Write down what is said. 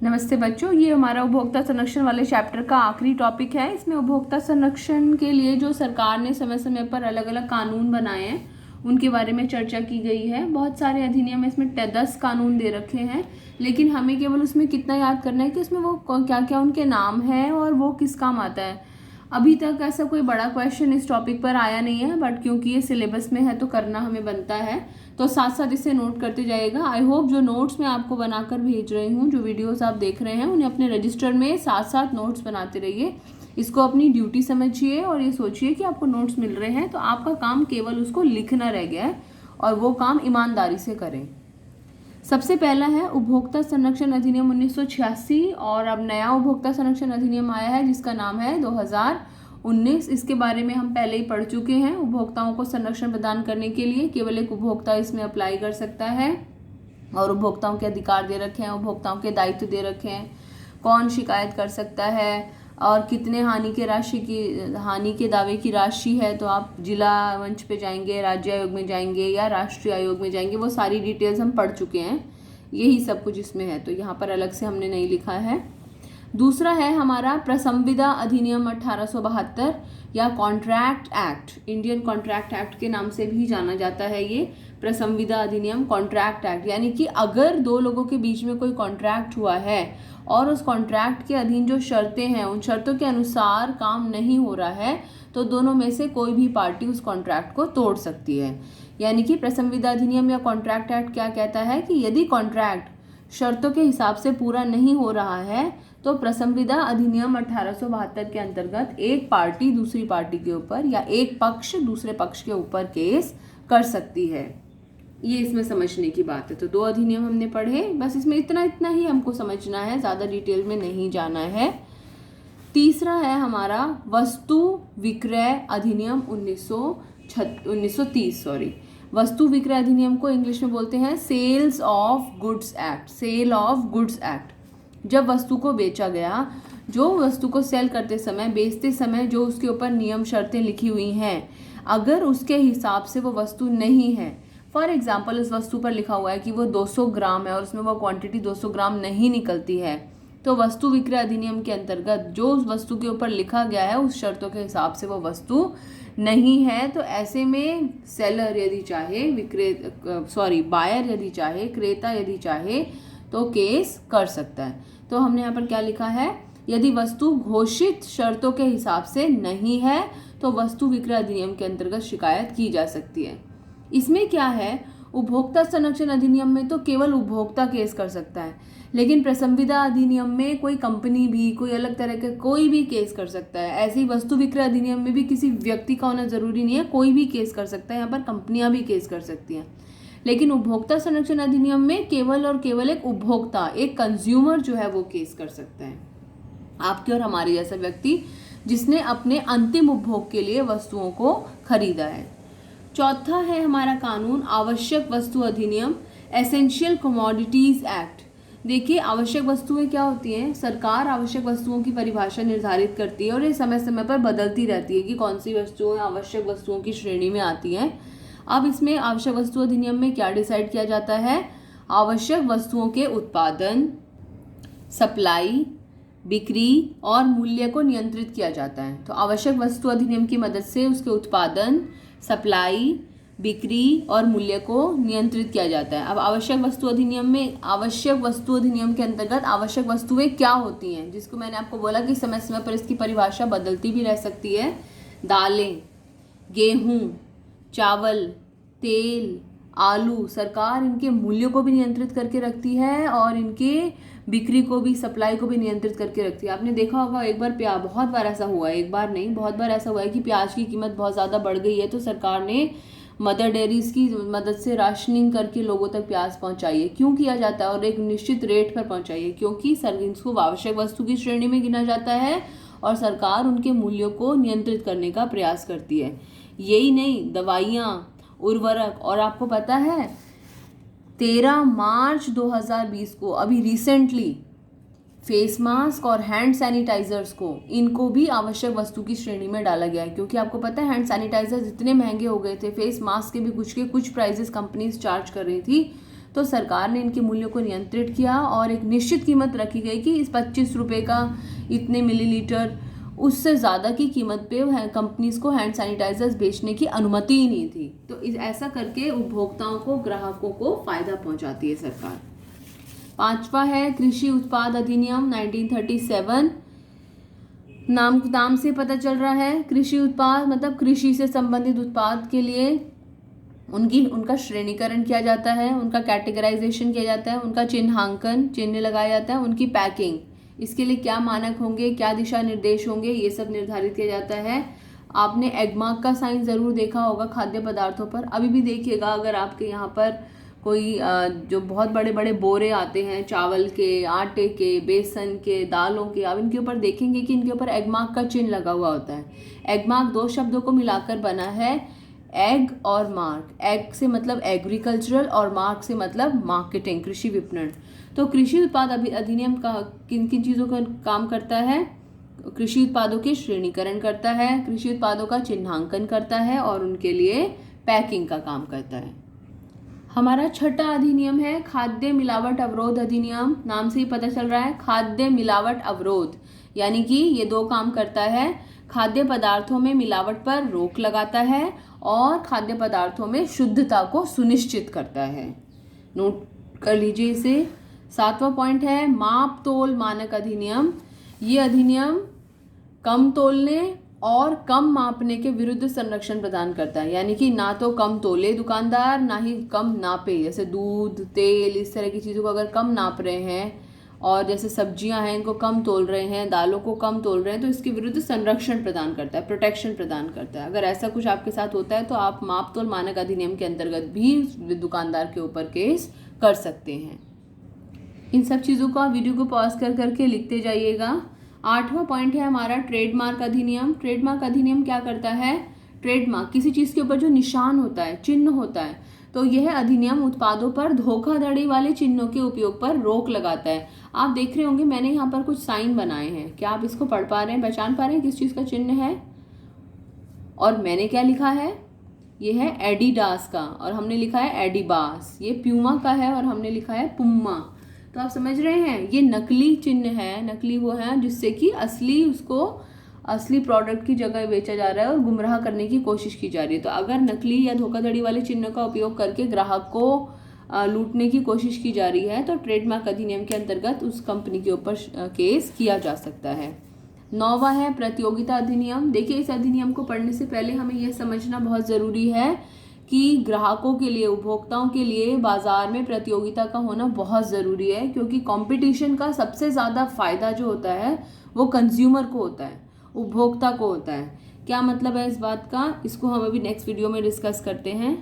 नमस्ते बच्चों, ये हमारा उपभोक्ता संरक्षण वाले चैप्टर का आखिरी टॉपिक है। इसमें उपभोक्ता संरक्षण के लिए जो सरकार ने समय समय पर अलग अलग कानून बनाए हैं उनके बारे में चर्चा की गई है। बहुत सारे अधिनियम इसमें 10 कानून दे रखे हैं, लेकिन हमें केवल उसमें कितना याद करना है कि उसमें वो क्या क्या उनके नाम है और वो किस काम आता है। अभी तक ऐसा कोई बड़ा क्वेश्चन इस टॉपिक पर आया नहीं है, बट क्योंकि ये सिलेबस में है तो करना हमें बनता है, तो साथ साथ इसे नोट करते जाइएगा। आई होप जो नोट्स मैं आपको बनाकर भेज रही हूँ, जो वीडियोस आप देख रहे हैं, उन्हें अपने रजिस्टर में साथ साथ नोट्स बनाते रहिए। इसको अपनी ड्यूटी समझिए और ये सोचिए कि आपको नोट्स मिल रहे हैं तो आपका काम केवल उसको लिखना रह गया है और वो काम ईमानदारी से करें। सबसे पहला है उपभोक्ता संरक्षण अधिनियम 1986 और अब नया उपभोक्ता संरक्षण अधिनियम आया है जिसका नाम है 2019। इसके बारे में हम पहले ही पढ़ चुके हैं। उपभोक्ताओं को संरक्षण प्रदान करने के लिए केवल एक उपभोक्ता इसमें अप्लाई कर सकता है और उपभोक्ताओं के अधिकार दे रखे हैं, उपभोक्ताओं के दायित्व दे रखे हैं, कौन शिकायत कर सकता है और कितने हानि के दावे की राशि है। तो आप जिला मंच पे जाएंगे, राज्य आयोग में जाएंगे या राष्ट्रीय आयोग में जाएंगे, वो सारी डिटेल्स हम पढ़ चुके हैं। यही सब कुछ इसमें है, तो यहाँ पर अलग से हमने नहीं लिखा है। दूसरा है हमारा प्रसंविदा अधिनियम 1872 या contract act, Indian contract act के नाम से भी जाना जाता है। ये प्रसंविदा अधिनियम कॉन्ट्रैक्ट एक्ट, यानी कि अगर दो लोगों के बीच में कोई कॉन्ट्रैक्ट हुआ है और उस कॉन्ट्रैक्ट के अधीन जो शर्तें हैं उन शर्तों के अनुसार काम नहीं हो रहा है तो दोनों में से कोई भी पार्टी उस कॉन्ट्रैक्ट को तोड़ सकती है। यानी कि प्रसंविदा अधिनियम या कॉन्ट्रैक्ट एक्ट क्या कहता है कि यदि कॉन्ट्रैक्ट शर्तों के हिसाब से पूरा नहीं हो रहा है तो प्रसंविदा अधिनियम 1872 के अंतर्गत एक पार्टी दूसरी पार्टी के ऊपर या एक पक्ष दूसरे पक्ष के ऊपर केस कर सकती है। ये इसमें समझने की बात है। तो 2 अधिनियम हमने पढ़े, बस इसमें इतना ही हमको समझना है, ज़्यादा डिटेल में नहीं जाना है। तीसरा है हमारा वस्तु विक्रय अधिनियम 1930 वस्तु विक्रय अधिनियम को इंग्लिश में बोलते हैं sales of goods act. Sale of goods act, जब वस्तु को बेचा गया, जो वस्तु को सेल करते समय, बेचते समय जो उसके ऊपर नियम शर्तें लिखी हुई हैं, अगर उसके हिसाब से वो वस्तु नहीं है, फॉर एग्जाम्पल इस वस्तु पर लिखा हुआ है कि वो 200 ग्राम है और उसमें वो क्वांटिटी 200 ग्राम नहीं निकलती है, तो वस्तु विक्रय अधिनियम के अंतर्गत जो उस वस्तु के ऊपर लिखा गया है उस शर्तों के हिसाब से वो वस्तु नहीं है, तो ऐसे में सेलर यदि चाहे बायर यदि चाहे, क्रेता यदि चाहे तो केस कर सकता है। तो हमने यहाँ पर क्या लिखा है, यदि वस्तु घोषित शर्तों के हिसाब से नहीं है तो वस्तु विक्रय अधिनियम के अंतर्गत शिकायत की जा सकती है। इसमें क्या है, उपभोक्ता संरक्षण अधिनियम में तो केवल उपभोक्ता केस कर सकता है, लेकिन प्रसंविदा अधिनियम में कोई कंपनी भी, कोई अलग तरह का कोई भी केस कर सकता है। ऐसे ही वस्तु विक्रय अधिनियम में भी किसी व्यक्ति का होना जरूरी नहीं है, कोई भी केस कर सकता है। यहाँ पर कंपनियां भी केस कर सकती हैं, लेकिन उपभोक्ता संरक्षण अधिनियम में केवल और केवल एक उपभोक्ता, एक कंज्यूमर जो है वो केस कर सकता है, आपके और हमारे जैसा व्यक्ति जिसने अपने अंतिम उपभोग के लिए वस्तुओं को खरीदा है। चौथा है हमारा कानून आवश्यक वस्तु अधिनियम, एसेंशियल कमोडिटीज एक्ट। देखिए, आवश्यक वस्तुएं क्या होती हैं, सरकार आवश्यक वस्तुओं की परिभाषा निर्धारित करती है और ये समय समय पर बदलती रहती है कि कौन सी वस्तुएं आवश्यक वस्तुओं की श्रेणी में आती हैं। अब इसमें आवश्यक वस्तु अधिनियम में क्या डिसाइड किया जाता है, आवश्यक वस्तुओं के उत्पादन, सप्लाई, बिक्री और मूल्य को नियंत्रित किया जाता है। तो आवश्यक वस्तु अधिनियम की मदद से उसके उत्पादन, सप्लाई, बिक्री और मूल्य को नियंत्रित किया जाता है। अब आवश्यक वस्तु अधिनियम में, आवश्यक वस्तु अधिनियम के अंतर्गत आवश्यक वस्तुएं क्या होती हैं, जिसको मैंने आपको बोला कि समय समय पर इसकी परिभाषा बदलती भी रह सकती है। दालें, गेहूं, चावल, तेल, आलू, सरकार इनके मूल्यों को भी नियंत्रित करके रखती है और इनके बिक्री को भी, सप्लाई को भी नियंत्रित करके रखती है। आपने देखा होगा एक बार बहुत बार ऐसा हुआ है, एक बार नहीं बहुत बार ऐसा हुआ है कि प्याज की कीमत बहुत ज़्यादा बढ़ गई है तो सरकार ने मदर डेयरीज की मदद से राशनिंग करके लोगों तक प्याज पहुंचाई है। क्यों किया जाता है और एक निश्चित रेट पर पहुंचाई है, क्योंकि इसको आवश्यक वस्तु की श्रेणी में गिना जाता है और सरकार उनके मूल्यों को नियंत्रित करने का प्रयास करती है। यही नहीं, दवाइयाँ, उर्वरक, और आपको पता है 13 मार्च 2020 को अभी रिसेंटली फेस मास्क और हैंड सैनिटाइजर्स को, इनको भी आवश्यक वस्तु की श्रेणी में डाला गया है, क्योंकि आपको पता है हैंड सैनिटाइजर्स इतने महंगे हो गए थे, फेस मास्क के भी कुछ प्राइजेस कंपनीज चार्ज कर रही थी, तो सरकार ने इनके मूल्यों को नियंत्रित किया और एक निश्चित कीमत रखी गई कि इस 25 रुपये का इतने मिलीलीटर, उससे ज़्यादा की कीमत पे कंपनीज को हैंड सैनिटाइजर्स बेचने की अनुमति ही नहीं थी। तो ऐसा करके उपभोक्ताओं को, ग्राहकों को फ़ायदा पहुंचाती है सरकार। 5वां है कृषि उत्पाद अधिनियम 1937। नाम से पता चल रहा है, कृषि उत्पाद मतलब कृषि से संबंधित उत्पाद के लिए उनका श्रेणीकरण किया जाता है, उनका कैटेगराइजेशन किया जाता है, उनका चिन्ह लगाया जाता है, उनकी पैकिंग, इसके लिए क्या मानक होंगे, क्या दिशा निर्देश होंगे, ये सब निर्धारित किया जाता है। आपने एगमार्क का साइन ज़रूर देखा होगा खाद्य पदार्थों पर, अभी भी देखिएगा। अगर आपके यहाँ पर कोई जो बहुत बड़े बड़े बोरे आते हैं चावल के, आटे के, बेसन के, दालों के, अब इनके ऊपर देखेंगे कि इनके ऊपर एगमार्क का चिन्ह लगा हुआ होता है। एगमार्क 2 शब्दों को मिलाकर बना है, एग और मार्क। एग से मतलब एग्रीकल्चरल और मार्क से मतलब मार्केटिंग, कृषि विपणन। तो कृषि उत्पाद अधिनियम का किन किन चीज़ों का काम करता है? कृषि उत्पादों के श्रेणीकरण करता है, कृषि उत्पादों का चिन्हांकन करता है और उनके लिए पैकिंग का काम करता है। हमारा 6ठा अधिनियम है खाद्य मिलावट अवरोध अधिनियम। नाम से ही पता चल रहा है, खाद्य मिलावट अवरोध, यानी कि ये 2 काम करता है। खाद्य पदार्थों में मिलावट पर रोक लगाता है और खाद्य पदार्थों में शुद्धता को सुनिश्चित करता है। नोट कर लीजिए इसे। 7वां पॉइंट है माप तोल मानक अधिनियम। ये अधिनियम कम तोलने और कम मापने के विरुद्ध संरक्षण प्रदान करता है, यानी कि ना तो कम तोले दुकानदार, ना ही कम नापे। जैसे दूध, तेल, इस तरह की चीज़ों को अगर कम नाप रहे हैं और जैसे सब्जियां हैं इनको कम तोल रहे हैं, दालों को कम तोल रहे हैं, तो इसके विरुद्ध संरक्षण प्रदान करता है, प्रोटेक्शन प्रदान करता है। अगर ऐसा कुछ आपके साथ होता है तो आप माप तोल मानक अधिनियम के अंतर्गत भी दुकानदार के ऊपर केस कर सकते हैं। इन सब चीज़ों को आप वीडियो को पॉज कर करके लिखते जाइएगा। 8वां पॉइंट है हमारा ट्रेडमार्क अधिनियम। ट्रेडमार्क अधिनियम क्या करता है? ट्रेडमार्क किसी चीज़ के ऊपर जो निशान होता है, चिन्ह होता है, तो यह अधिनियम उत्पादों पर धोखाधड़ी वाले चिन्हों के उपयोग पर रोक लगाता है। आप देख रहे होंगे मैंने यहाँ पर कुछ साइन बनाए हैं, क्या आप इसको पढ़ पा रहे हैं, पहचान पा रहे हैं किस चीज़ का चिन्ह है? और मैंने क्या लिखा है? ये है एडिडास का और हमने लिखा है एडिबास। ये प्यूमा का है और हमने लिखा है पुम्मा। तो आप समझ रहे हैं, ये नकली चिन्ह है, नकली वो है जिससे कि असली प्रोडक्ट की जगह बेचा जा रहा है और गुमराह करने की कोशिश की जा रही है। तो अगर नकली या धोखाधड़ी वाले चिन्हों का उपयोग करके ग्राहक को लूटने की कोशिश की जा रही है तो ट्रेडमार्क अधिनियम के अंतर्गत उस कंपनी के ऊपर केस किया जा सकता है। 9वां है प्रतियोगिता अधिनियम। देखिए, इस अधिनियम को पढ़ने से पहले हमें यह समझना बहुत ज़रूरी है कि ग्राहकों के लिए, उपभोक्ताओं के लिए बाजार में प्रतियोगिता का होना बहुत ज़रूरी है, क्योंकि कंपटीशन का सबसे ज़्यादा फायदा जो होता है वो कंज्यूमर को होता है, उपभोक्ता को होता है। क्या मतलब है इस बात का, इसको हम अभी नेक्स्ट वीडियो में डिस्कस करते हैं।